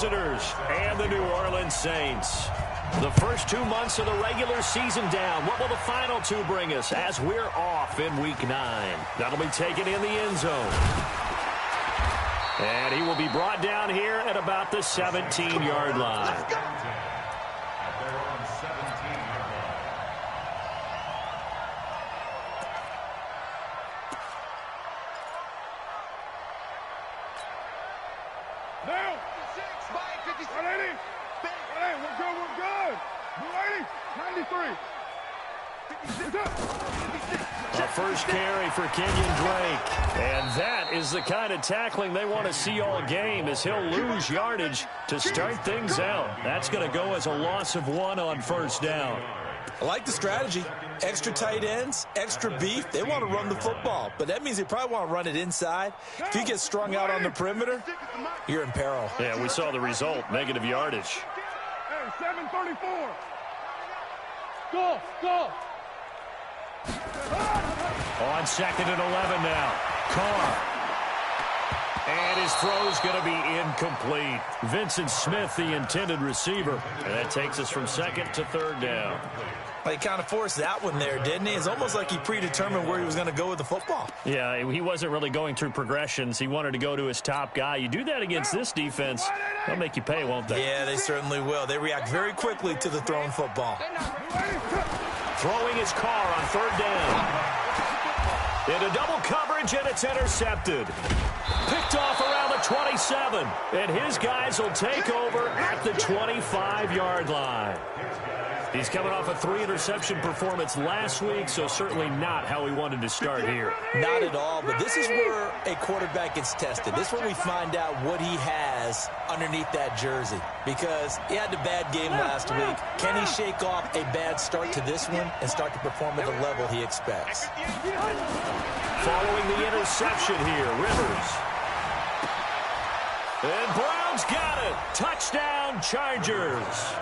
visitors and the New Orleans Saints. The first 2 months of the regular season down. What will the final two bring us as we're off in Week 9? That'll be taken in the end zone. And he will be brought down here at about the 17-yard line. A first carry for Kenyon Drake. And that is the kind of tackling they want to see all game, as he'll lose yardage to start things out. That's going to go as a loss of 1 on first down. I like the strategy. Extra tight ends, extra beef. They want to run the football, but that means they probably want to run it inside. If you get strung out on the perimeter, you're in peril. Yeah, we saw the result, negative yardage. Hey, 7:34. Go. On 2nd and 11 now. Carr. And his throw's going to be incomplete. Vincent Smith, the intended receiver. And that takes us from 2nd to 3rd down. He kind of forced that one there, didn't he? It's almost like he predetermined where he was going to go with the football. Yeah, he wasn't really going through progressions. He wanted to go to his top guy. You do that against this defense, they'll make you pay, won't they? Yeah, they certainly will. They react very quickly to the thrown football. Throwing his Carr on 3rd down. Into double coverage, and it's intercepted. Picked off around the 27. And his guys will take over at the 25-yard line. He's coming off a 3-interception performance last week, so certainly not how he wanted to start here. Not at all, but this is where a quarterback gets tested. This is where we find out what he has underneath that jersey, because he had a bad game last week. Can he shake off a bad start to this one and start to perform at the level he expects? Following the interception here, Rivers. And Brown's got it. Touchdown, Chargers.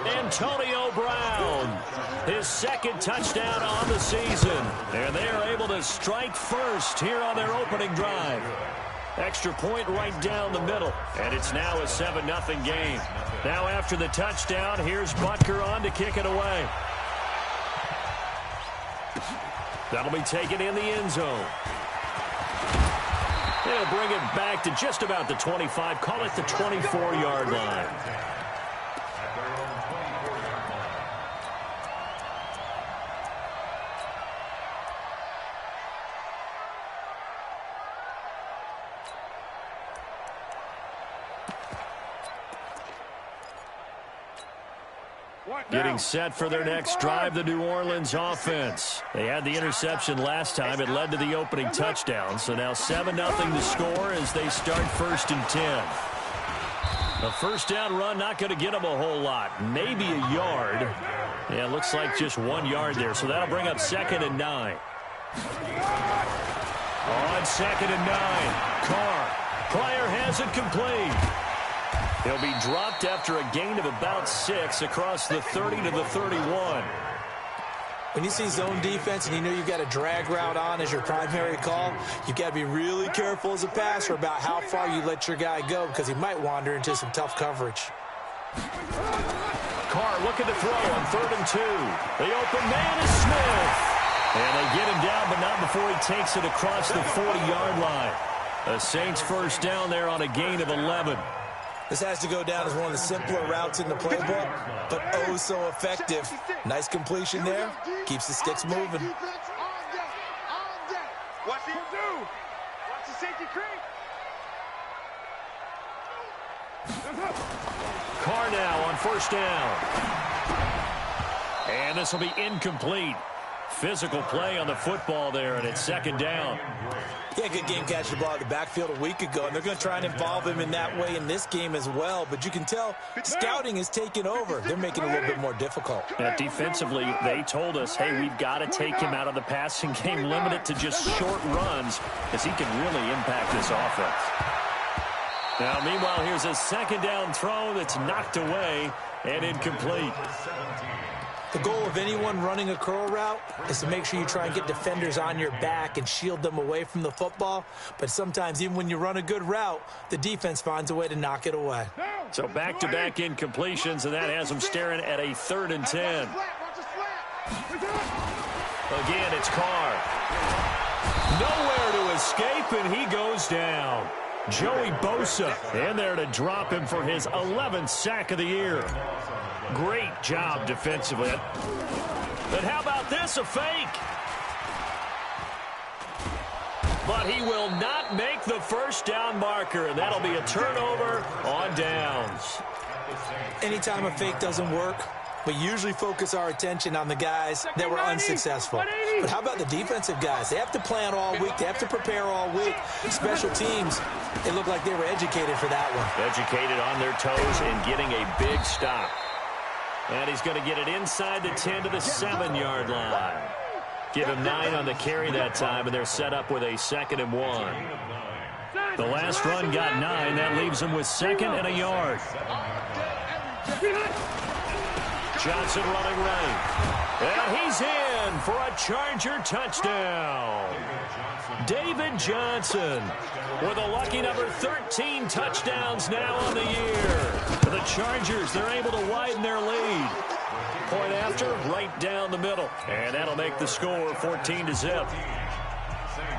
Antonio Brown, his 2nd touchdown on the season. And they are able to strike first here on their opening drive. Extra point right down the middle. And it's now a 7-0 game. Now after the touchdown, here's Butker on to kick it away. That'll be taken in the end zone. They'll bring it back to just about the 25. Call it the 24-yard line. Getting set for their next drive, the New Orleans offense. They had the interception last time. It led to the opening touchdown. So now 7-0 to score as they start 1st and 10. A first down run, not going to get them a whole lot. Maybe a yard. Yeah, it looks like just 1 yard there. So that'll bring up 2nd and 9. On 2nd and 9, Carr. Pryor has it complete. He'll be dropped after a gain of about 6 across the 30 to the 31. When you see zone defense and you know you've got a drag route on as your primary call, you've got to be really careful as a passer about how far you let your guy go, because he might wander into some tough coverage. Carr looking to throw on 3rd and 2. The open man is Smith. And they get him down, but not before he takes it across the 40-yard line. The Saints first down there on a gain of 11. This has to go down as one of the simpler routes in the playbook, but oh so effective. Nice completion there. Keeps the sticks moving. Watch the safety creep. Carr now on 1st down. And this will be incomplete. Physical play on the football there, and it's 2nd down. Yeah, good game catching the ball at the backfield a week ago, and they're going to try and involve him in that way in this game as well. But you can tell scouting is taking over. They're making it a little bit more difficult. Defensively, they told us, hey, we've got to take him out of the passing game, limit it to just short runs, as he can really impact this offense. Now, meanwhile, here's a 2nd down throw that's knocked away and incomplete. The goal of anyone running a curl route is to make sure you try and get defenders on your back and shield them away from the football. But sometimes, even when you run a good route, the defense finds a way to knock it away. So back-to-back incompletions, and that has them staring at a 3rd and 10. Again, it's Carr. Nowhere to escape, and he goes down. Joey Bosa in there to drop him for his 11th sack of the year. Great job defensively. But how about this, a fake? But he will not make the first down marker, and that'll be a turnover on downs. Anytime a fake doesn't work, we usually focus our attention on the guys that were unsuccessful. But how about the defensive guys? They have to plan all week. They have to prepare all week. Special teams, it looked like they were educated for that one. Educated on their toes and getting a big stop. And he's going to get it inside the 10 to the 7-yard line. Give him 9 on the carry that time, and they're set up with a 2nd and 1. The last run got 9. That leaves him with 2nd and a yard. Johnson running right. And he's in for a Charger touchdown. David Johnson with a lucky number 13 touchdowns now on the year. The Chargers, they're able to widen their lead. Point after, right down the middle. And that'll make the score 14-0.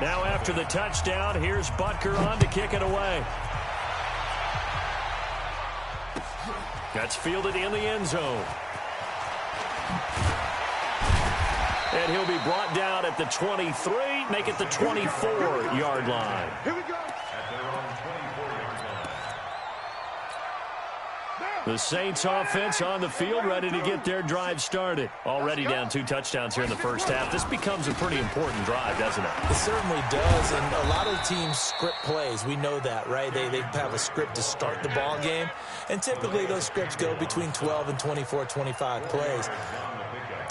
Now after the touchdown, here's Butker on to kick it away. That's fielded in the end zone. And he'll be brought down at the 23, make it the 24-yard line. Here we go. The Saints offense on the field, ready to get their drive started. Already down 2 touchdowns here in the first half. This becomes a pretty important drive, doesn't it? It certainly does, and a lot of the teams script plays. We know that, right? They have a script to start the ball game, and typically those scripts go between 12 and 24, 25 plays.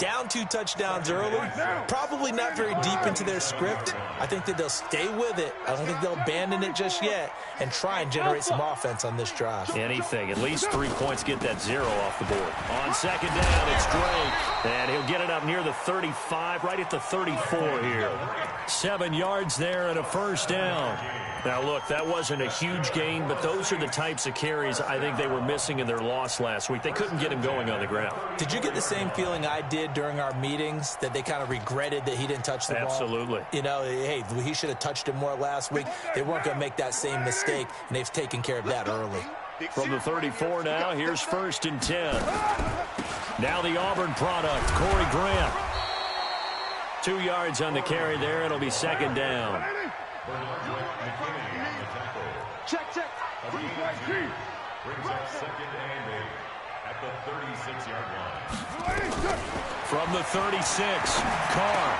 Down 2 touchdowns early, probably not very deep into their script. I think that they'll stay with it. I don't think they'll abandon it just yet and try and generate some offense on this drive. Anything. At least 3 points, get that 0 off the board. On 2nd down, it's Drake. And he'll get it up near the 35, right at the 34 here. 7 yards there and a first down. Now, look, that wasn't a huge gain, but those are the types of carries I think they were missing in their loss last week. They couldn't get him going on the ground. Did you get the same feeling I did during our meetings, that they kind of regretted that he didn't touch the ball? Absolutely. You know, hey, he should have touched it more last week. They weren't going to make that same mistake, and they've taken care of that early. From the 34 now, here's 1st and 10. Now the Auburn product, Corey Grant. 2 yards on the carry there. It'll be 2nd down. Check. Brings up 2nd and 8 at the 36-yard line. From the 36, Carr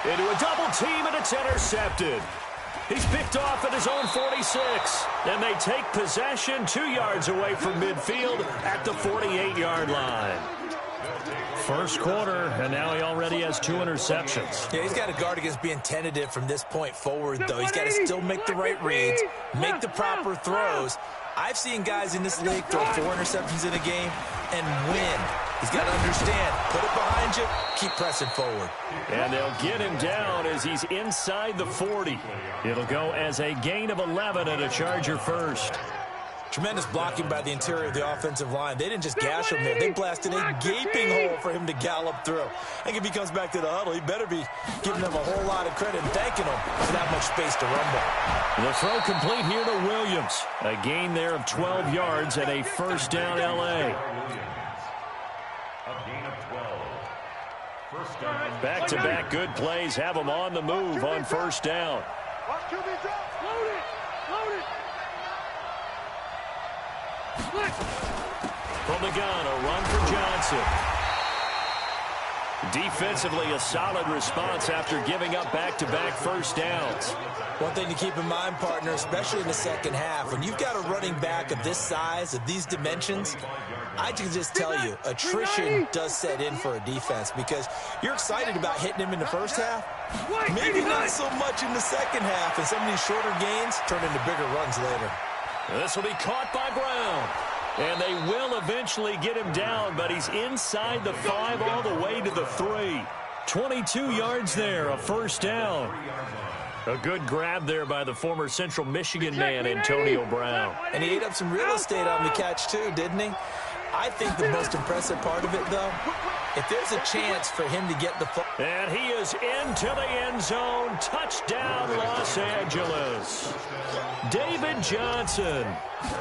into a double team, and it's intercepted. He's picked off at his own 46. And they take possession 2 yards away from midfield at the 48-yard line. First quarter, and now he already has 2 interceptions. Yeah, he's got to guard against being tentative from this point forward, though. He's got to still make the right reads, make the proper throws. I've seen guys in this league throw 4 interceptions in a game and win. He's got to understand, put it behind you, keep pressing forward. And they'll get him down as he's inside the 40. It'll go as a gain of 11 and a Charger first. Tremendous blocking by the interior of the offensive line. They didn't just gash him there. They blasted a gaping hole for him to gallop through. I think if he comes back to the huddle, he better be giving them a whole lot of credit and thanking them for that much space to rumble. The throw complete here to Williams. A gain there of 12 yards and a first down L.A. Back-to-back good plays have them on the move on first down. Watch QB drop. Load it. From the gun, a run for Johnson. Defensively, a solid response after giving up back-to-back first downs. One thing to keep in mind, partner, especially in the second half, when you've got a running back of this size, of these dimensions, I can just tell you, attrition does set in for a defense because you're excited about hitting him in the first half. Maybe not so much in the second half, and some of these shorter gains turn into bigger runs later. This will be caught by Brown. And they will eventually get him down, but he's inside the 5 all the way to the 3. 22 yards there, a first down. A good grab there by the former Central Michigan man, Antonio Brown. And he ate up some real estate on the catch, too, didn't he? I think the most impressive part of it, though, if there's a chance for him to get the football. And he is into the end zone. Touchdown, Los Angeles. David Johnson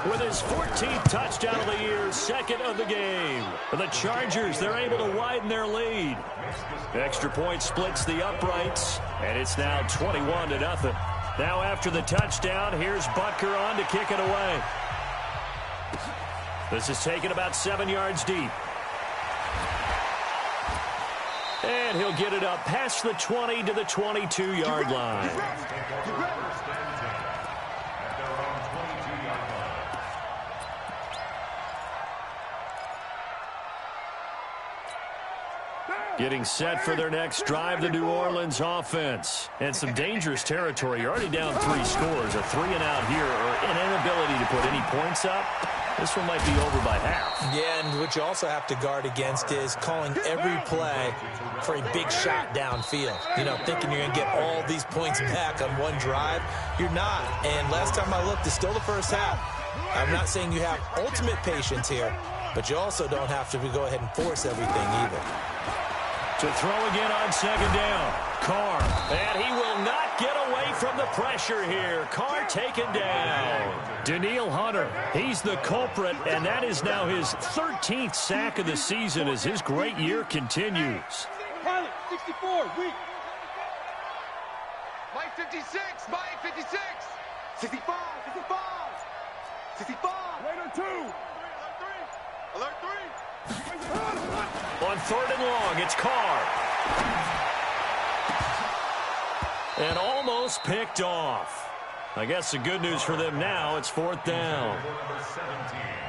with his 14th touchdown of the year, second of the game. The Chargers, they're able to widen their lead. Extra point splits the uprights, and it's now 21-0. Now after the touchdown, here's Butker on to kick it away. This is taken about 7 yards deep. And he'll get it up past the 20 to the 22-yard line. Getting set for their next drive, the New Orleans offense. And some dangerous territory. You're already down 3 scores. A 3-and-out here, or an inability to put any points up. This one might be over by half. Yeah, and what you also have to guard against is calling every play for a big shot downfield. You know, thinking you're going to get all these points back on one drive. You're not. And last time I looked, it's still the first half. I'm not saying you have ultimate patience here, but you also don't have to go ahead and force everything either. To throw again on second down. Carr. And he will not get away from the pressure here. Carr taken down. Danielle Hunter, he's the culprit, and that is now his 13th sack of the season as his great year continues. Pilot, 64, weak. Mike 56, Mike 56. 65, 65. 65. Later 2. Alert 3. On third and long, it's Carr. And almost picked off. I guess the good news for them now, it's fourth down.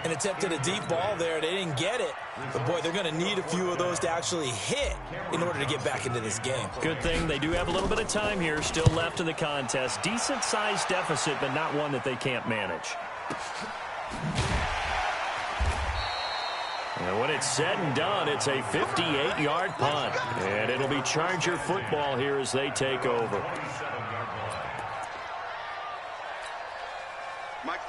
And attempted a deep ball there. They didn't get it. But, boy, they're going to need a few of those to actually hit in order to get back into this game. Good thing they do have a little bit of time here still left in the contest. Decent-sized deficit, but not one that they can't manage. And when it's said and done, it's a 58-yard punt. And it'll be Charger football here as they take over.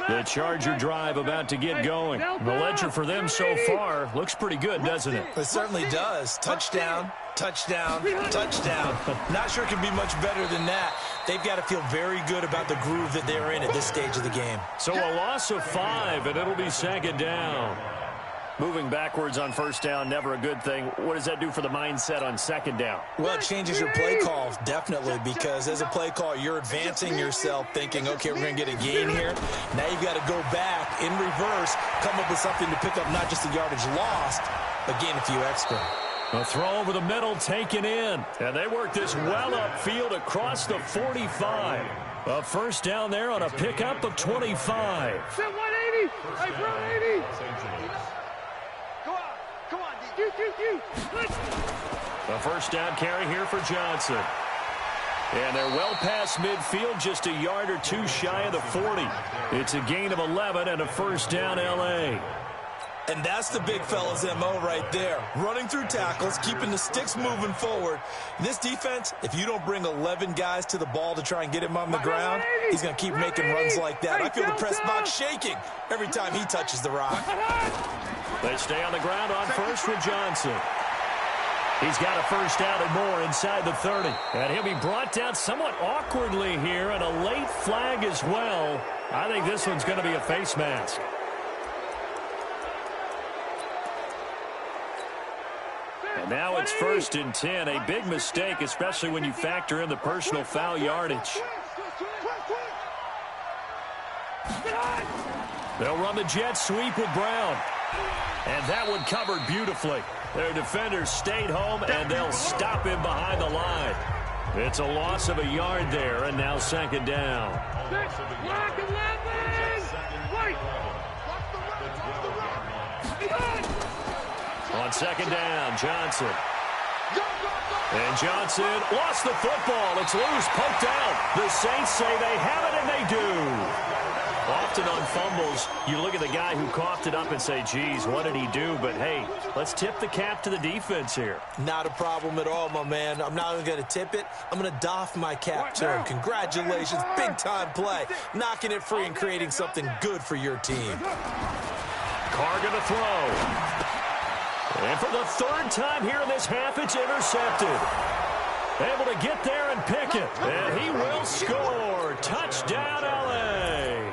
The Charger drive about to get going. The ledger for them so far looks pretty good, doesn't it? It certainly does. Touchdown, touchdown, touchdown. Not sure it can be much better than that. They've got to feel very good about the groove that they're in at this stage of the game. So a loss of 5, and it'll be second down. Moving backwards on first down, never a good thing. What does that do for the mindset on second down? Well, it changes your play call, definitely, because as a play call, you're advancing yourself thinking, okay, we're going to get a gain here. Now you've got to go back in reverse, come up with something to pick up not just the yardage lost, but gain a few extra. A throw over the middle taken in. And they work this well upfield across the 45. A first down there on a pickup of 25. Set 180. Hey, bro, 80. Come on, A first down carry here for Johnson. And they're well past midfield, just a yard or two shy of the 40. It's a gain of 11 and a first down L.A. And that's the big fella's MO right there. Running through tackles, keeping the sticks moving forward. This defense, if you don't bring 11 guys to the ball to try and get him on the ground, he's going to keep making runs like that. I feel the press box shaking every time he touches the rock. They stay on the ground on first with Johnson. He's got a first down and more inside the 30. And he'll be brought down somewhat awkwardly here, and a late flag as well. I think this one's going to be a face mask. And now it's first and 10. A big mistake, especially when you factor in the personal foul yardage. They'll run the jet sweep with Brown. And that one covered beautifully. Their defenders stayed home, and they'll stop him behind the line. It's a loss of a yard there, and now second down. Block 11. Wait. On second down, Johnson. And Johnson lost the football. It's loose, poked out. The Saints say they have it, and they do. Off often on fumbles, you look at the guy who coughed it up and say, geez, what did he do? But, hey, let's tip the cap to the defense here. Not a problem at all, my man. I'm not even going to tip it. I'm going to doff my cap to him. Congratulations. Big-time play. Knocking it free and creating something good for your team. Carr going to throw. And for the third time here in this half, it's intercepted. Able to get there and pick it. And he will score. Touchdown, L.A.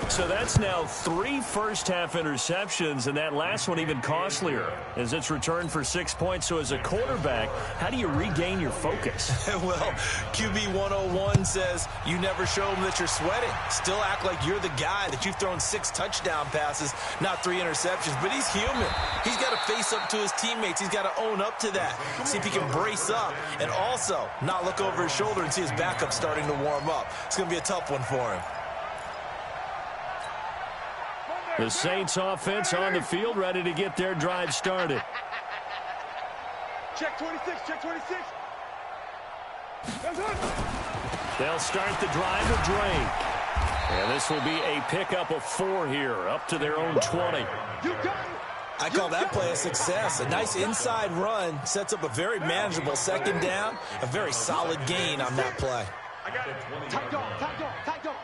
So that's now 3 first-half interceptions, and that last one even costlier as it's returned for 6 points. So as a quarterback, how do you regain your focus? Well, QB 101 says you never show them that you're sweating. Still act like you're the guy that you've thrown 6 touchdown passes, not 3 interceptions. But he's human. He's got to face up to his teammates. He's got to own up to that. See if he can brace up and also not look over his shoulder and see his backup starting to warm up. It's going to be a tough one for him. The Saints offense on the field, ready to get their drive started. Check 26, check 26. They'll start the drive with Drake. And this will be a pickup of 4 here, up to their own 20. You got it. I call that play a success. A nice inside run sets up a very manageable second down. A very solid gain on that play. I got it. Tight dog, tight dog, tight dog.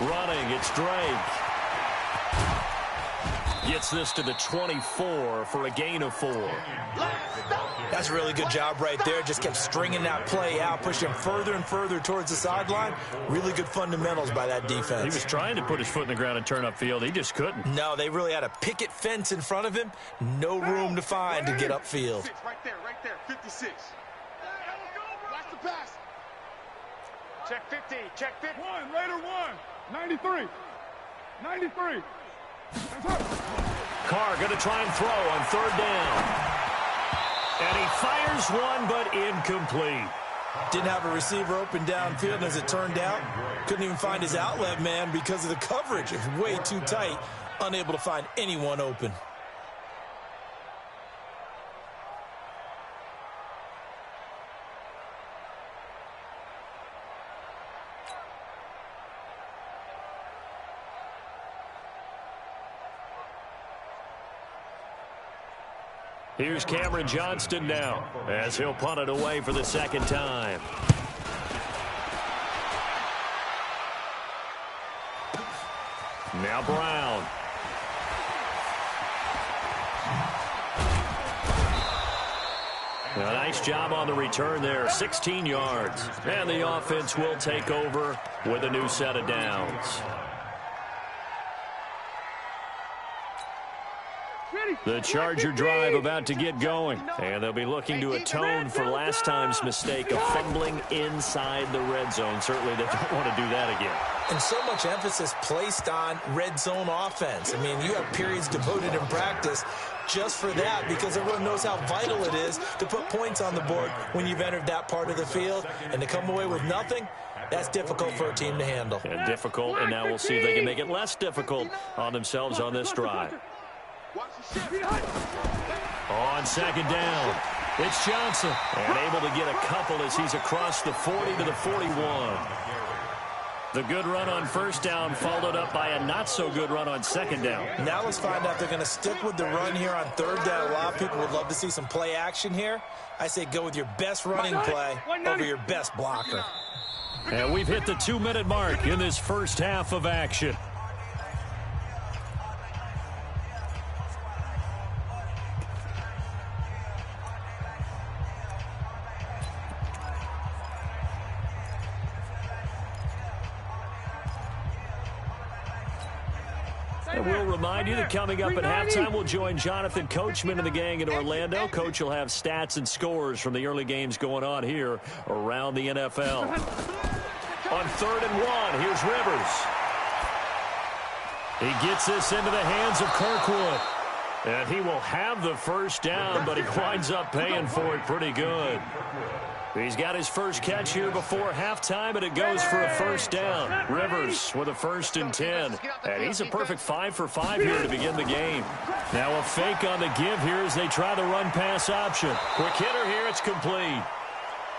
Running, it's Drake. Gets this to the 24 for a gain of 4. That's a really good job right there. Just kept stringing that play out, pushing further and further towards the sideline. Really good fundamentals by that defense. He was trying to put his foot in the ground and turn upfield. He just couldn't. No, they really had a picket fence in front of him. No room to find to get upfield. Right there, 56. Watch the pass. Check 50, check 50. Raider 1, 93. 93. Carr going to try and throw on 3rd down. And he fires one, but incomplete. Didn't have a receiver open downfield, and as it turned out, couldn't even find his outlet man because of the coverage. It was way too tight, unable to find anyone open. Here's Cameron Johnston now as he'll punt it away for the 2nd time. Now Brown. A nice job on the return there, 16 yards. And the offense will take over with a new set of downs. The Charger drive about to get going, and they'll be looking to atone for last time's mistake of fumbling inside the red zone. Certainly they don't want to do that again. And so much emphasis placed on red zone offense. I mean, you have periods devoted in practice just for that because everyone knows how vital it is to put points on the board when you've entered that part of the field. And to come away with nothing, that's difficult for a team to handle. And difficult, and now we'll see if they can make it less difficult on themselves on this drive. On 2nd down, it's Johnson. And able to get a couple as he's across the 40 to the 41. The good run on 1st down followed up by a not-so-good run on 2nd down. Now let's find out if they're going to stick with the run here on 3rd down. A lot of people would love to see some play action here. I say go with your best running play over your best blocker. And we've hit the 2-minute mark in this first half of action. And we'll remind you that coming up at halftime, we'll join Jonathan Coachman and the gang in Orlando. Coach will have stats and scores from the early games going on here around the NFL. On 3rd and 1, here's Rivers. He gets this into the hands of Kirkwood. And he will have the 1st down, but he winds up paying for it pretty good. He's got his first catch here before halftime, and it goes for a 1st down. Rivers with a 1st and 10. And he's a perfect 5 for 5 here to begin the game. Now a fake on the give here as they try the run-pass option. Quick hitter here, it's complete.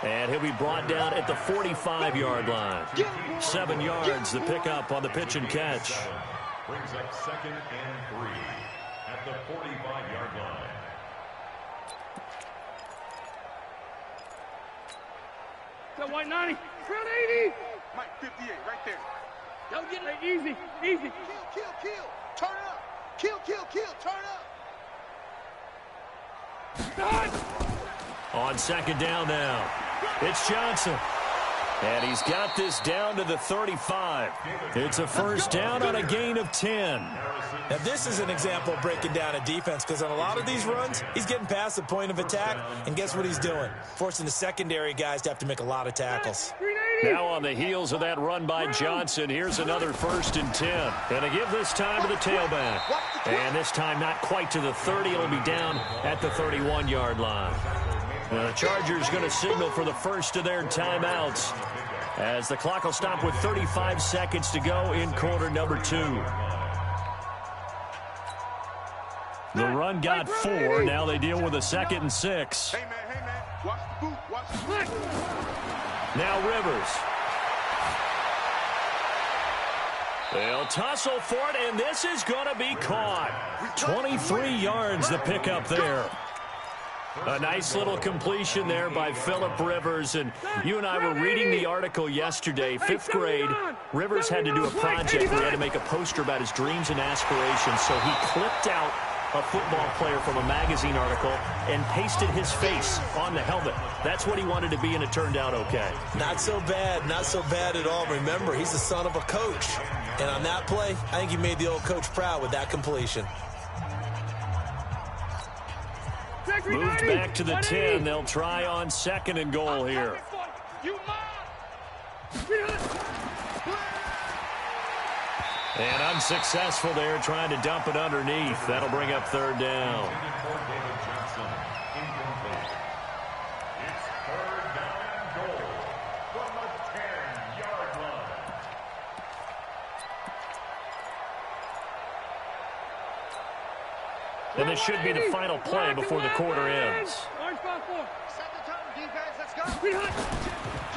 And he'll be brought down at the 45-yard line. 7 yards, the pickup on the pitch and catch. Brings up 2nd and 3 at the 45-yard line. That white 90. Front 80. Mike 58 right there. Don't get it. Easy. Easy. Kill. Turn up. Kill. Turn up. On 2nd down now, it's Johnson. And he's got this down to the 35. It's a first down on a gain of 10. Now, this is an example of breaking down a defense, because on a lot of these runs, he's getting past the point of attack, and guess what he's doing? Forcing the secondary guys to have to make a lot of tackles. Now on the heels of that run by Johnson, here's another 1st and 10. Going to give this time to the tailback. And this time not quite to the 30. It'll be down at the 31-yard line. The Chargers going to signal for the first of their timeouts as the clock will stop with 35 seconds to go in quarter number 2. The run got 4. Now they deal with a 2nd and 6. Hey, man. Watch the boot. Watch the boot. Now Rivers. They'll tussle for it, and this is going to be caught. 23 yards the pickup there. A nice little completion there by Phillip Rivers. And you and I were reading the article yesterday, 5th grade. Rivers had to do a project where he had to make a poster about his dreams and aspirations. So he clipped out a football player from a magazine article and pasted his face on the helmet. That's what he wanted to be, and it turned out okay. Not so bad at all. Remember, he's the son of a coach. And on that play, I think he made the old coach proud with that completion. Moved back to the 10. They'll try on 2nd and goal here. And unsuccessful there, trying to dump it underneath. That'll bring up 3rd down. It's 3rd down and goal from the 10-yard line. And this should be the final play before the quarter ends.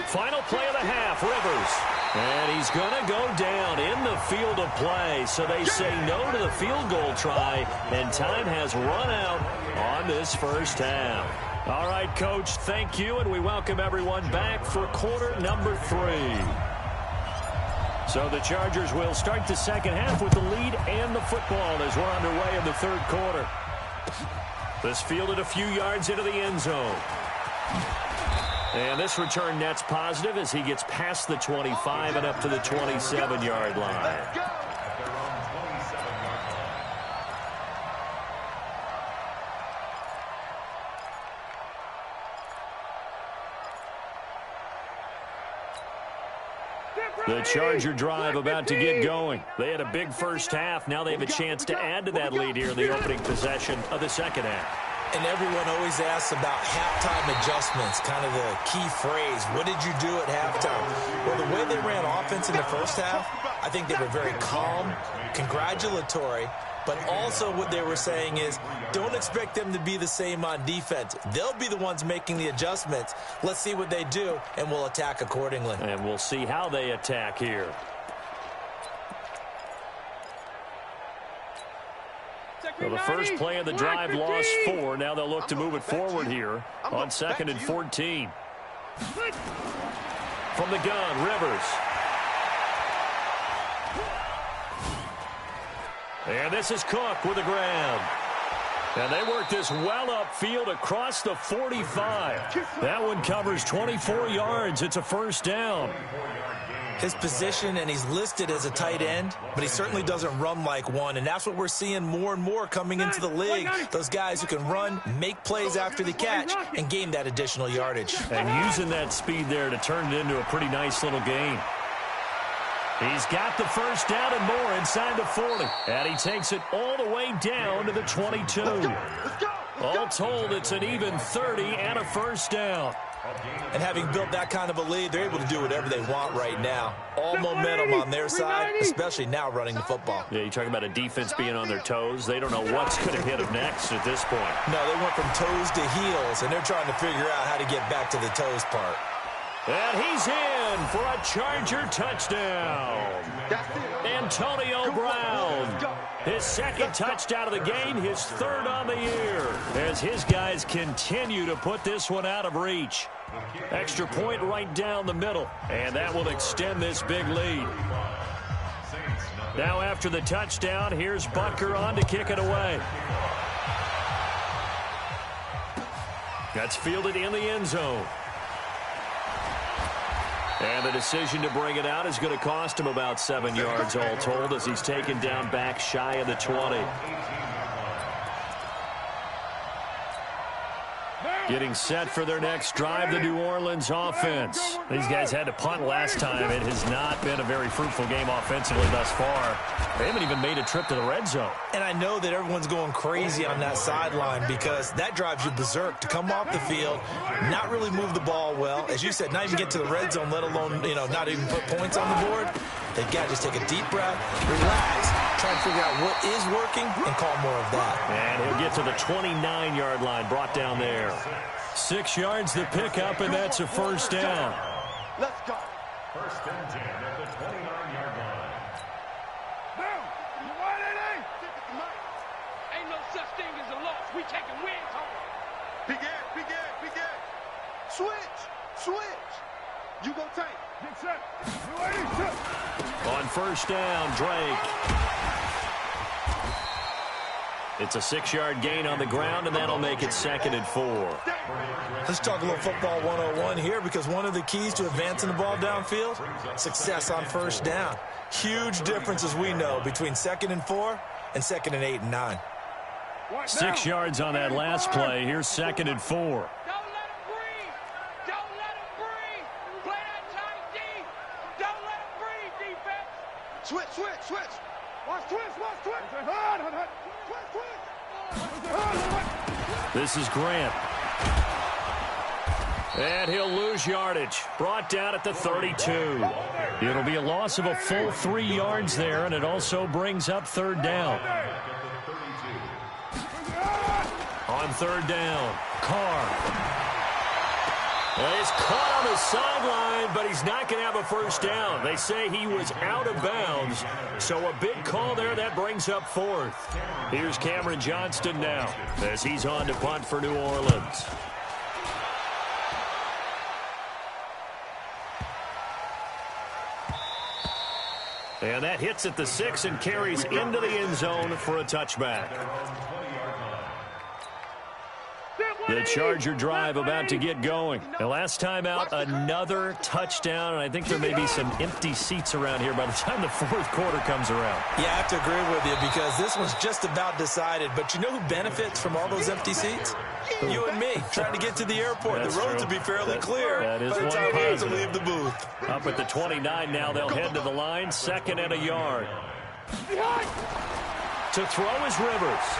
Final play of the half, Rivers. And he's going to go down in the field of play. So they say no to the field goal try, and time has run out on this first half. All right, Coach, thank you, and we welcome everyone back for quarter number 3. So the Chargers will start the second half with the lead and the football as we're underway in the 3rd quarter. This fielded a few yards into the end zone. And this return net's positive as he gets past the 25 and up to the 27-yard line. The Charger drive about to get going. They had a big first half. Now they have a chance to add to that lead here in the opening possession of the second half. And everyone always asks about halftime adjustments, kind of the key phrase. What did you do at halftime? Well, the way they ran offense in the first half, I think they were very calm, congratulatory, but also what they were saying is don't expect them to be the same on defense. They'll be the ones making the adjustments. Let's see what they do, and we'll attack accordingly. And we'll see how they attack here. Well, the first play of the drive lost 4. Now they'll look to move it forward here on 2nd and 14. From the gun, Rivers. And this is Cook with a grab. And they work this well upfield across the 45. That one covers 24 yards. It's a first down. His position, and he's listed as a tight end, but he certainly doesn't run like one, and that's what we're seeing more and more coming into the league. Those guys who can run, make plays after the catch, and gain that additional yardage. And using that speed there to turn it into a pretty nice little gain. He's got the first down and more inside the 40. And he takes it all the way down to the 22. All told, it's an even 30 and a first down. And having built that kind of a lead, they're able to do whatever they want right now. All momentum on their side, especially now running the football. Yeah, you talk about a defense being on their toes. They don't know what's going to hit them next at this point. No, they went from toes to heels, and they're trying to figure out how to get back to the toes part. And he's in for a Charger touchdown. Antonio Brown, his second touchdown of the game, his third on the year, as his guys continue to put this one out of reach. Extra point right down the middle, and that will extend this big lead. Now after the touchdown, here's Butker on to kick it away. That's fielded in the end zone. And the decision to bring it out is going to cost him about 7 yards all told, as he's taken down back shy of the 20. Getting set for their next drive, the New Orleans offense. These guys had to punt last time. It has not been a very fruitful game offensively thus far. They haven't even made a trip to the red zone. And I know that everyone's going crazy on that sideline because that drives you berserk to come off the field, not really move the ball well. As you said, not even get to the red zone, let alone, not even put points on the board. They've got to just take a deep breath, relax, try and figure out what is working, and call more of that. And he'll get to the 29-yard line, brought down there. 6 yards the pickup, and that's a first down. Let's go. First and 10 at the 29-yard line. Boom. Ain't no such thing as a loss. We taking wins home. Big air. Switch. You go tank. Get set. On first down, Drake. It's a 6-yard gain on the ground, and that'll make it 2nd and 4. Let's talk a little football 101 here, because one of the keys to advancing the ball downfield, success on first down. Huge difference, as we know, between 2nd and 4 and 2nd and 8 and 9. 6 yards on that last play. Here's 2nd and 4. Don't let him breathe. Play that tight D. Don't let him breathe, defense. Switch. Watch twist. This is Grant. And he'll lose yardage. Brought down at the 32. It'll be a loss of a full 3 yards there, and it also brings up third down. On third down, Carr. Well, he's caught on the sideline, but he's not going to have a first down. They say he was out of bounds, so a big call there. That brings up 4th. Here's Cameron Johnston now as he's on to punt for New Orleans. And that hits at the 6 and carries into the end zone for a touchback. The Charger drive about to get going. And last time out, another touchdown, and I think there may be some empty seats around here by the time the 4th quarter comes around. Yeah, I have to agree with you, because this one's just about decided. But you know who benefits from all those empty seats? You and me, trying to get to the airport. That's the roads true. will be fairly clear that is by the one time we have to positive. leave the booth. Up at the 29 now, they'll head to the line, 2nd and a yard. To throw is Rivers.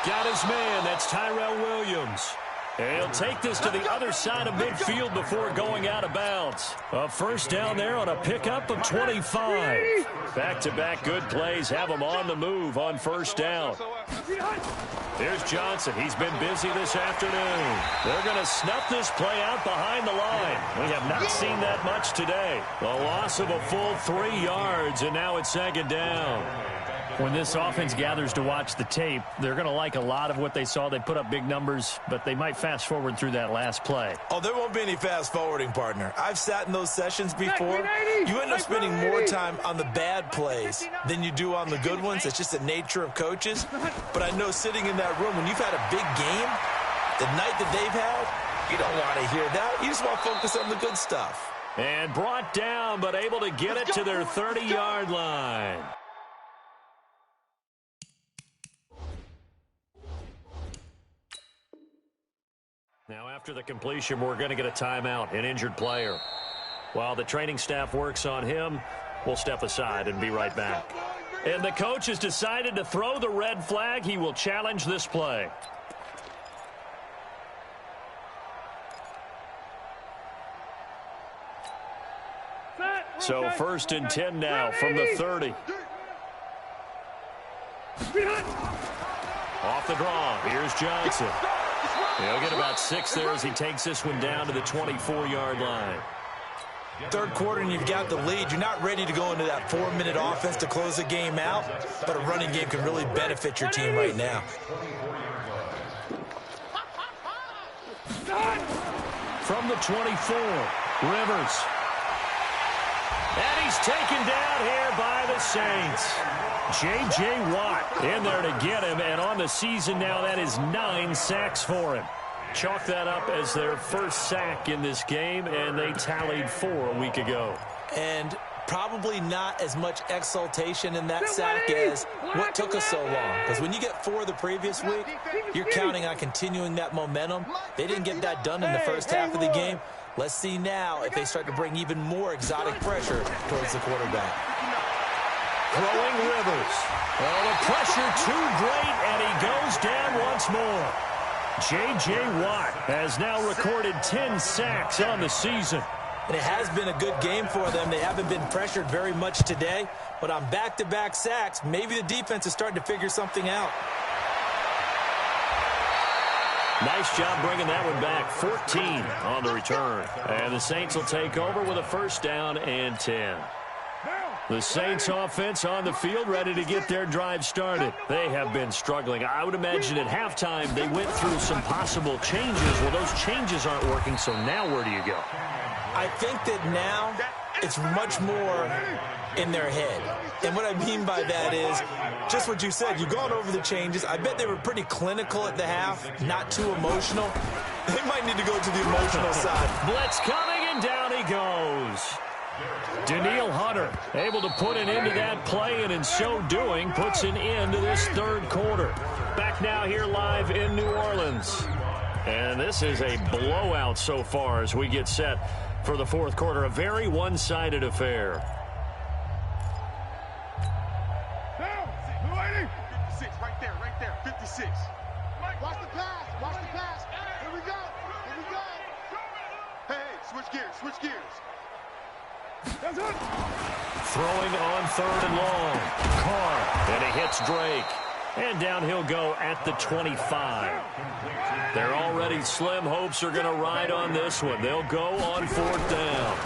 Got his man, that's Tyrell Williams. And he'll take this to the other side of midfield before going out of bounds. A first down there on a pickup of 25. Back-to-back good plays have him on the move on first down. Here's Johnson. He's been busy this afternoon. They're going to snuff this play out behind the line. We have not seen that much today. A loss of a full 3 yards, and now it's 2nd down. When this offense gathers to watch the tape, they're going to like a lot of what they saw. They put up big numbers, but they might fast forward through that last play. Oh, there won't be any fast forwarding, partner. I've sat in those sessions before. You end up spending more time on the bad plays than you do on the good ones. It's just the nature of coaches. But I know sitting in that room, when you've had a big game, the night that they've had, you don't want to hear that. You just want to focus on the good stuff. And brought down, but able to get it to their 30-yard line. Now, after the completion, we're going to get a timeout, an injured player. While the training staff works on him, we'll step aside and be right back. And the coach has decided to throw the red flag. He will challenge this play. So 1st and 10 now from the 30. Off the draw. Here's Johnson. He'll get about 6 there as he takes this one down to the 24-yard line. Third quarter and you've got the lead. You're not ready to go into that 4-minute offense to close the game out, but a running game can really benefit your team right now. From the 24, Rivers. And he's taken down here by the Saints. J.J. Watt in there to get him, and on the season now, that is 9 sacks for him. Chalk that up as their first sack in this game, and they tallied 4 a week ago. And probably not as much exultation in that sack as what took us so long. Because when you get 4 the previous week, you're counting on continuing that momentum. They didn't get that done in the first half of the game. Let's see now if they start to bring even more exotic pressure towards the quarterback. Throwing Rivers. Well, the pressure too great, and he goes down once more. J.J. Watt has now recorded 10 sacks on the season. And it has been a good game for them. They haven't been pressured very much today, but on back-to-back sacks, maybe the defense is starting to figure something out. Nice job bringing that one back. 14 on the return. And the Saints will take over with a 1st down and 10. The Saints offense on the field ready to get their drive started. They have been struggling. I would imagine at halftime they went through some possible changes. Well, those changes aren't working, so now where do you go? I think that now it's much more in their head. And what I mean by that is just what you said. You've gone over the changes. I bet they were pretty clinical at the half, not too emotional. They might need to go to the emotional side. Blitz coming, and down he goes. Danielle Hunter able to put an end to that play, and in so doing puts an end to this 3rd quarter. Back now here live in New Orleans. And this is a blowout so far as we get set for the 4th quarter. A very one-sided affair. 56, right there, 56. Watch the pass. Here we go. Hey, switch gears. Throwing on 3rd and long. Carr, and he hits Drake. And down he'll go at the 25. They're already slim hopes are going to ride on this one. They'll go on 4th down.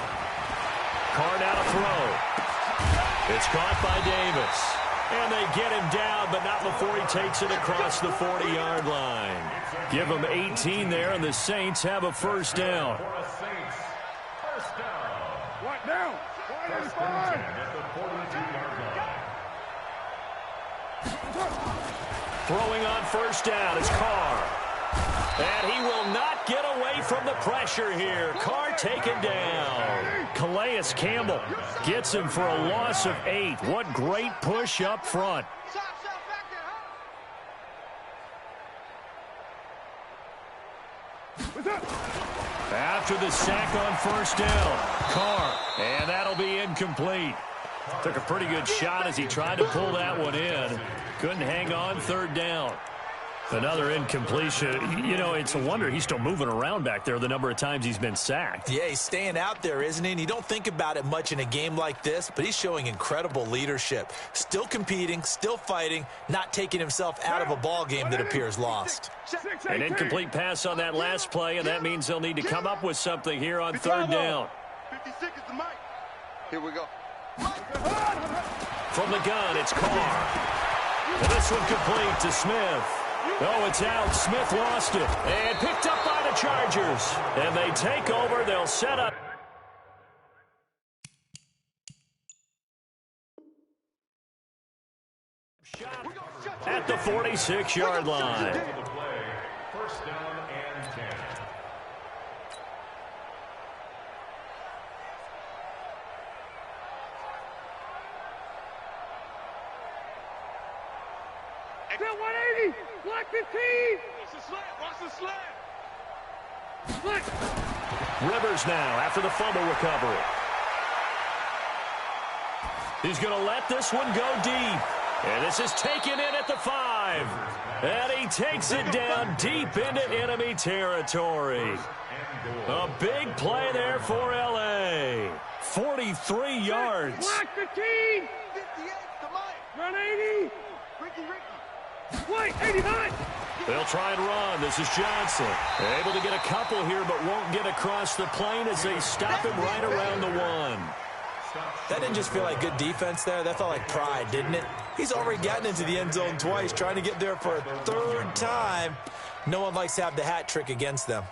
Carr now to throw. It's caught by Davis. And they get him down, but not before he takes it across the 40-yard line. Give him 18 there, and the Saints have a 1st down. What down? Throwing on 1st down is Carr. And he will not get away from the pressure here. Carr taken down. Calais Campbell gets him for a loss of 8. What great push up front. After the sack on 1st down, Carr, and that'll be incomplete. Took a pretty good shot as he tried to pull that one in. Couldn't hang on 3rd down. Another incompletion. You know, it's a wonder he's still moving around back there the number of times he's been sacked. Yeah, he's staying out there, isn't he? And you don't think about it much in a game like this, but he's showing incredible leadership. Still competing, still fighting, not taking himself out of a ball game that appears lost. An incomplete pass on that last play, and that means they'll need to come up with something here on 3rd down. 56 is the mic. Here we go. From the gun, it's Carr. And this one complete to Smith. Oh, it's out. Smith lost it. And picked up by the Chargers. And they take over. They'll set up. At the 46-yard line. 1st down and 10. Exit 180. Black 15. Watch the slant. Rivers now after the fumble recovery. He's going to let this one go deep. And this is taken in at the 5. And he takes it down deep into enemy territory. A big play there for L.A. 43 yards. Black 15. 58. Run 80. Ricky. Wait, 89. They'll try and run. This is Johnson. Able to get a couple here, but won't get across the plane as they stop him right around the 1. That didn't just feel like good defense there. That felt like pride, didn't it? He's already gotten into the end zone twice, trying to get there for a third time. No one likes to have the hat trick against them.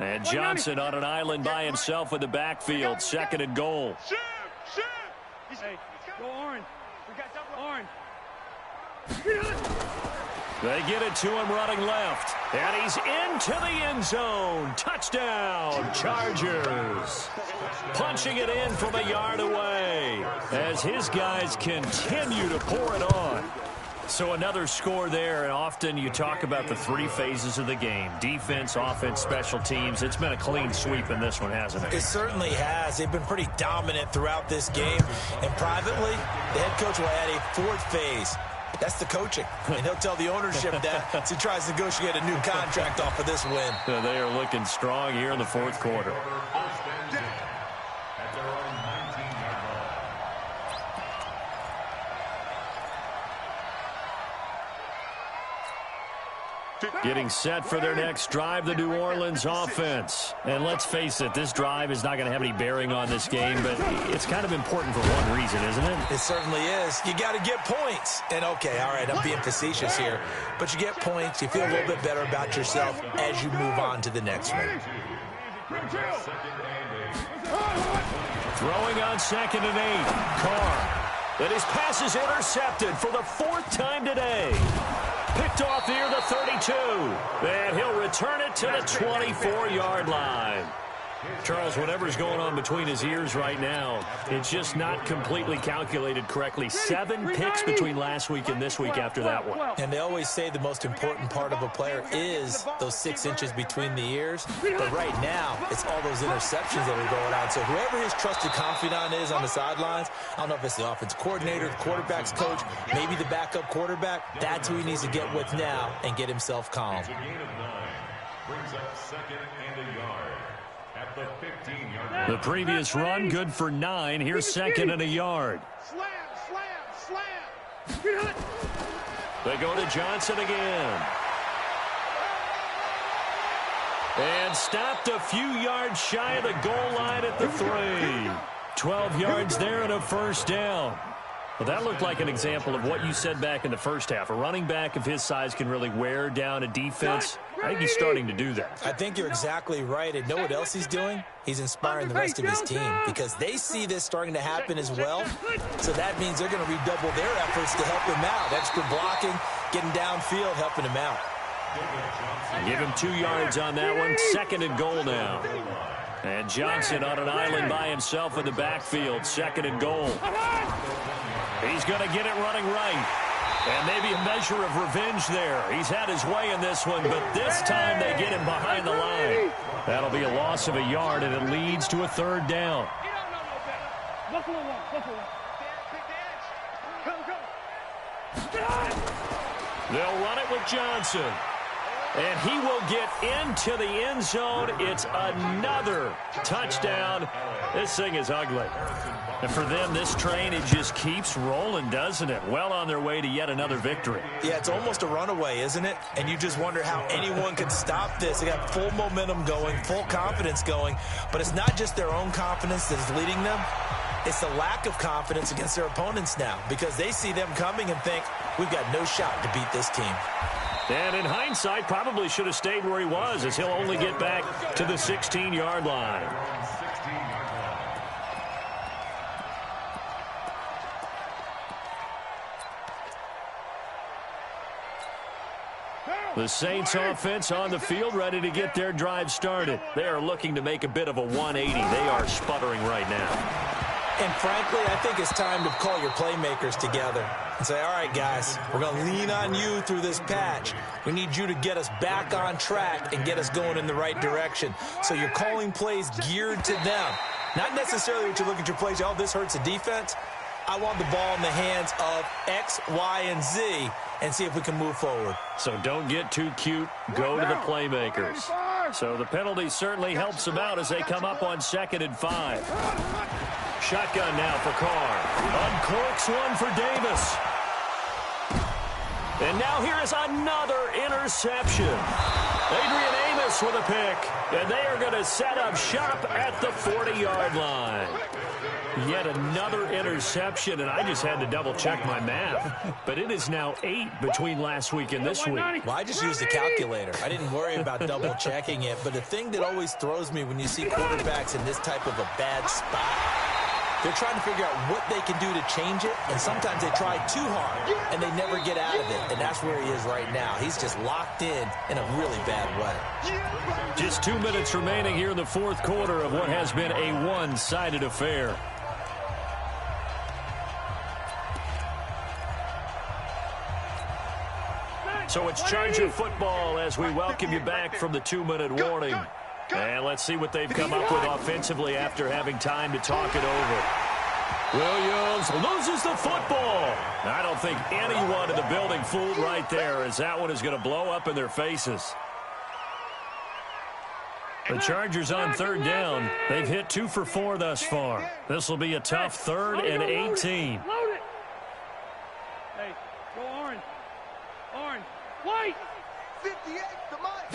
And Johnson on an island by himself in the backfield. 2nd and goal. Hey, go orange. Orange. They get it to him running left. And he's into the end zone. Touchdown, Chargers. Punching it in from a yard away as his guys continue to pour it on. So another score there, and often you talk about the 3 phases of the game. Defense, offense, special teams. It's been a clean sweep in this one, hasn't it? It certainly has. They've been pretty dominant throughout this game. And privately, the head coach will add a 4th phase. That's the coaching. And he'll tell the ownership that as he tries to negotiate a new contract off of this win. They are looking strong here in the 4th quarter. Getting set for their next drive, the New Orleans offense. And let's face it, this drive is not going to have any bearing on this game, but it's kind of important for one reason, isn't it? It certainly is. You got to get points. And, okay, all right, I'm being facetious here. But you get points, you feel a little bit better about yourself as you move on to the next one. Throwing on 2nd and 8. Carr. And his pass is intercepted for the 4th time today. Picked off near the 32. And he'll return it to the 24-yard line. Charles, whatever's going on between his ears right now, it's just not completely calculated correctly. 7 picks between last week and this week after that one. And they always say the most important part of a player is those 6 inches between the ears. But right now, it's all those interceptions that are going on. So whoever his trusted confidant is on the sidelines, I don't know if it's the offensive coordinator, the quarterback's coach, maybe the backup quarterback, that's who he needs to get with now and get himself calm. It's a gain of 9. Brings up 2nd and a yard. At the 15-yard line. The previous run, good for 9. Here's 2nd and a yard. Slam. They go to Johnson again. And stopped a few yards shy of the goal line at the 3. 12 yards there and a 1st down. Well, that looked like an example of what you said back in the first half. A running back of his size can really wear down a defense. I think he's starting to do that. I think you're exactly right. And know what else he's doing? He's inspiring the rest of his team because they see this starting to happen as well. So that means they're going to redouble their efforts to help him out. Extra blocking, getting downfield, helping him out. Give him 2 yards on that one. 2nd and goal now. And Johnson on an island by himself in the backfield. 2nd and goal. He's going to get it running right. And maybe a measure of revenge there. He's had his way in this one, but this time they get him behind the line. That'll be a loss of a yard, and it leads to a 3rd down. They'll run it with Johnson. And he will get into the end zone. It's another touchdown. This thing is ugly. And for them, this train, it just keeps rolling, doesn't it? Well on their way to yet another victory. Yeah, it's almost a runaway, isn't it? And you just wonder how anyone could stop this. They got full momentum going, full confidence going. But it's not just their own confidence that's leading them. It's the lack of confidence against their opponents now because they see them coming and think, we've got no shot to beat this team. And in hindsight, probably should have stayed where he was as he'll only get back to the 16-yard line. The Saints offense on the field, ready to get their drive started. They are looking to make a bit of a 180. They are sputtering right now. And frankly, I think it's time to call your playmakers together and say, all right, guys, we're going to lean on you through this patch. We need you to get us back on track and get us going in the right direction. So you're calling plays geared to them. Not necessarily what you look at your plays, oh, this hurts the defense. I want the ball in the hands of X, Y, and Z and see if we can move forward. So don't get too cute. Go to the playmakers. So the penalty certainly helps them out as they come up on 2nd and 5. Shotgun now for Carr. Uncorks one for Davis. And now here is another interception. Adrian Amos with a pick. And they are going to set up shop at the 40-yard line. Yet another interception, and I just had to double-check my math. But it is now 8 between last week and this week. Well, I just used a calculator. I didn't worry about double-checking it. But the thing that always throws me when you see quarterbacks in this type of a bad spot, they're trying to figure out what they can do to change it, and sometimes they try too hard, and they never get out of it. And that's where he is right now. He's just locked in a really bad way. Just 2 minutes remaining here in the 4th quarter of what has been a one-sided affair. So it's Charger football as we welcome you back from the 2-minute warning. And let's see what they've come up with offensively after having time to talk it over. Williams loses the football. I don't think anyone in the building fooled right there, as that one is going to blow up in their faces. The Chargers on 3rd down. They've hit 2 for 4 thus far. This will be a tough 3rd and 18. Load it. Hey, go orange. Orange. White. 58 to Mike.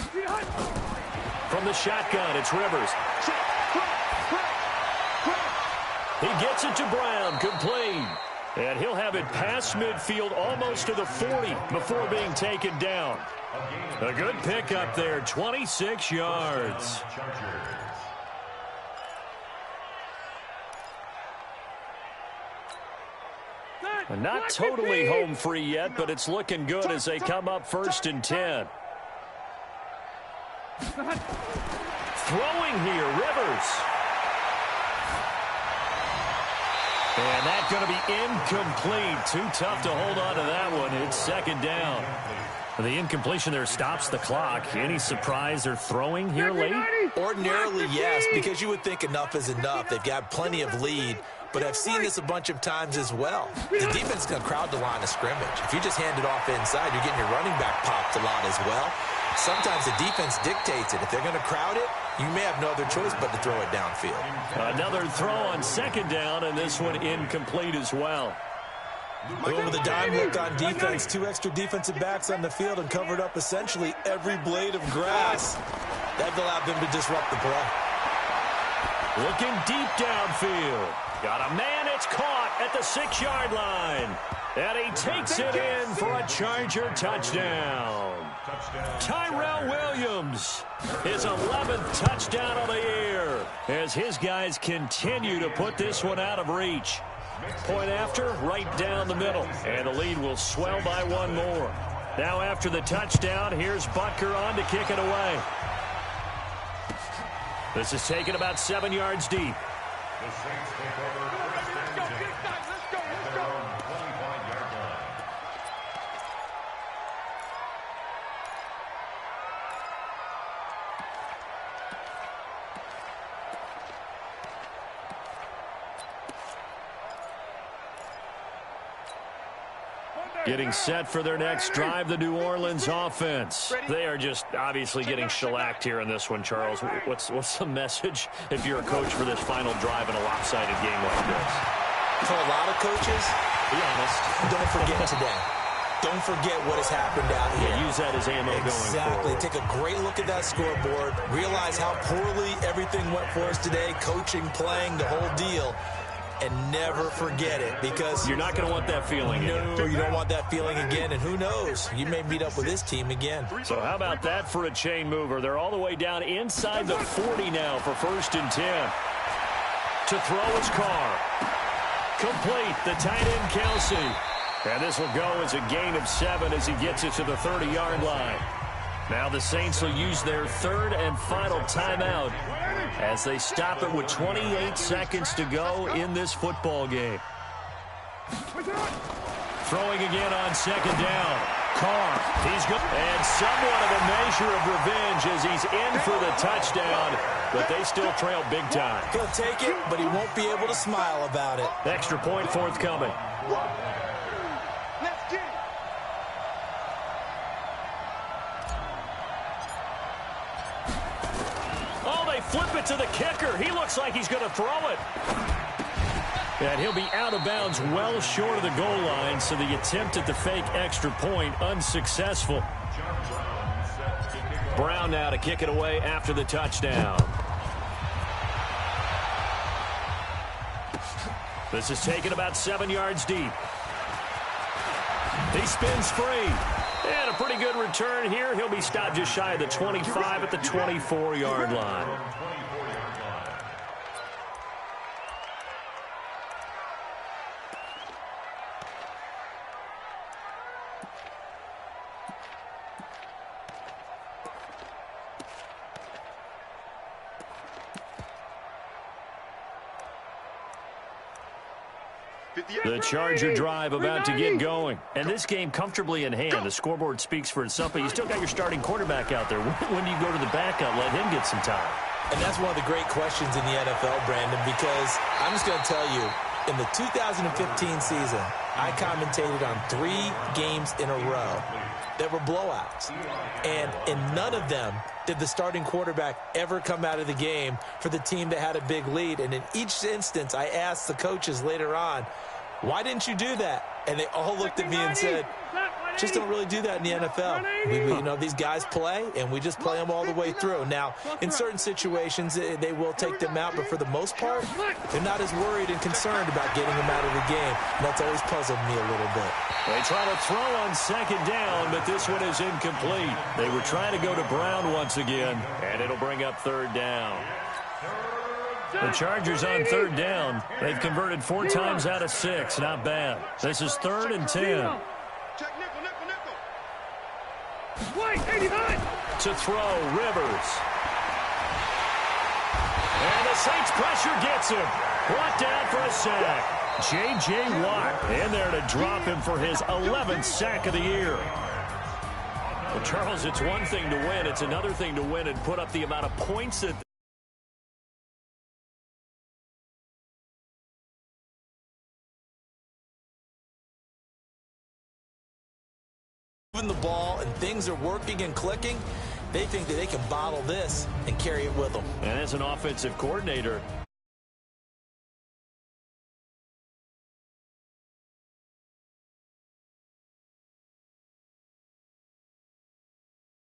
From the shotgun, it's Rivers. He gets it to Brown, complete. And he'll have it past midfield almost to the 40 before being taken down. A good pickup there, 26 yards. Not totally home free yet, but it's looking good as they come up 1st and 10. Throwing here, Rivers. And that's going to be incomplete. Too tough to hold on to that one. It's 2nd down. The incompletion there stops the clock. Any surprise they're throwing here late? Ordinarily, yes, because you would think enough is enough. They've got plenty of lead. But I've seen this a bunch of times as well. The defense is going to crowd the line of scrimmage. If you just hand it off inside, you're getting your running back popped a lot as well. Sometimes the defense dictates it. If they're going to crowd it, you may have no other choice but to throw it downfield. Another throw on 2nd down, and this one incomplete as well. Going with a dime look on defense. 2 extra defensive backs on the field and covered up essentially every blade of grass. That allowed them to disrupt the play. Looking deep downfield. Got a man, it's caught at the 6-yard line. And he takes it in for a Charger touchdown. Tyrell Williams, his 11th touchdown of the year, as his guys continue to put this one out of reach. Point after, right down the middle, and the lead will swell by 1 more. Now after the touchdown, here's Butker on to kick it away. This is taken about 7 yards deep. The Saints take over 1st and 10 at their own 25-yard line. Getting set for their next drive, the New Orleans offense. They are just obviously getting shellacked here in this one, Charles. What's the message if you're a coach for this final drive in a lopsided game like this? For a lot of coaches, be honest, don't forget today. Don't forget what has happened out here. Yeah, use that as ammo going forward. Take a great look at that scoreboard. Realize how poorly everything went for us today. Coaching, playing, the whole deal. And never forget it, because you're not going to want that feeling again. No, you don't want that feeling again. And who knows? You may meet up with this team again. So how about that for a chain mover? They're all the way down inside the 40 now for 1st and 10. To throw his Carr. Complete, the tight end Kelsey. And this will go as a gain of 7 as he gets it to the 30-yard line. Now the Saints will use their 3rd and final timeout as they stop it with 28 seconds to go in this football game. Throwing again on 2nd down. Carr, he's good. And somewhat of a measure of revenge as he's in for the touchdown, but they still trail big time. He'll take it, but he won't be able to smile about it. Extra point forthcoming. Let's get it. kicker. He looks like he's going to throw it. And he'll be out of bounds well short of the goal line, so the attempt at the fake extra point unsuccessful. Brown now to kick it away after the touchdown. This is taken about 7 yards deep. He spins free. And a pretty good return here. He'll be stopped just shy of the 25 at the 24-yard line. The Charger drive about to get going. And this game comfortably in hand. The scoreboard speaks for itself, but you still got your starting quarterback out there. When do you go to the backup? Let him get some time. And that's one of the great questions in the NFL, Brandon, because I'm just going to tell you, in the 2015 season, I commentated on 3 games in a row that were blowouts. And in none of them did the starting quarterback ever come out of the game for the team that had a big lead. And in each instance, I asked the coaches later on, why didn't you do that? And they all looked at me and said, just don't really do that in the NFL. You know, these guys play, and we just play them all the way through. Now, in certain situations, they will take them out, but for the most part, they're not as worried and concerned about getting them out of the game. And that's always puzzled me a little bit. They try to throw on second down, but this one is incomplete. They were trying to go to Brown once again, and it'll bring up third down. The Chargers on third down. They've converted 4 times out of 6. Not bad. This is 3rd and 10. To throw, Rivers. And the Saints pressure gets him. Brought down for a sack. J.J. Watt in there to drop him for his 11th sack of the year. Well, Charles, it's one thing to win. It's another thing to win and put up the amount of points that the ball and things are working and clicking, they think that they can bottle this and carry it with them. And as an offensive coordinator,